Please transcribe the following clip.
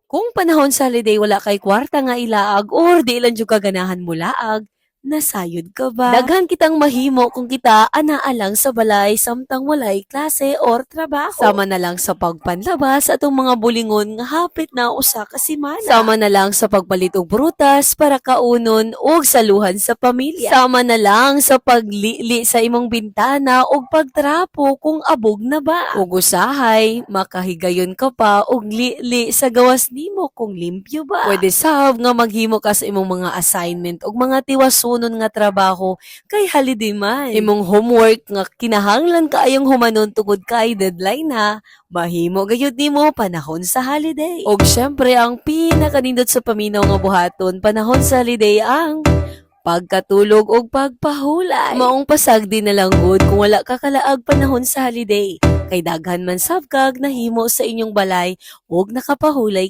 Kung panahon sa holiday wala kay kwarta nga ilaag or di lang jud kaganahan mo laag, nasayod ka ba? Daghan kitang mahimo kung kita anaa lang sa balay samtang walay klase or trabaho. Sama na lang sa pagpanlabas atong mga bulingon nga hapit na usa ka semana. Sama na lang sa pagpalit og prutas para kaunon og saluhan sa pamilya. Sama na lang sa paglili sa imong bintana og pagtrapo kung abog na ba. Ug usahay, makahigayon ka pa og lili sa gawas nimo kung limpyo ba. Pwede sab nga maghimo ka sa imong mga assignment og mga tiwasunon nga trabaho kay holiday man. Imong homework nga kinahanglan kaayong humanon tungod kay deadline ha, mahimo gayud nimo panahon sa holiday. Og syempre ang pinakanindot sa paminaw nga buhaton panahon sa holiday ang pagkatulog og pagpahulay. Maong pasagdi na lang gud kung wala ka kalaag panahon sa holiday. Kay daghan man sabkag nahimo sa inyong balay og nakapahulay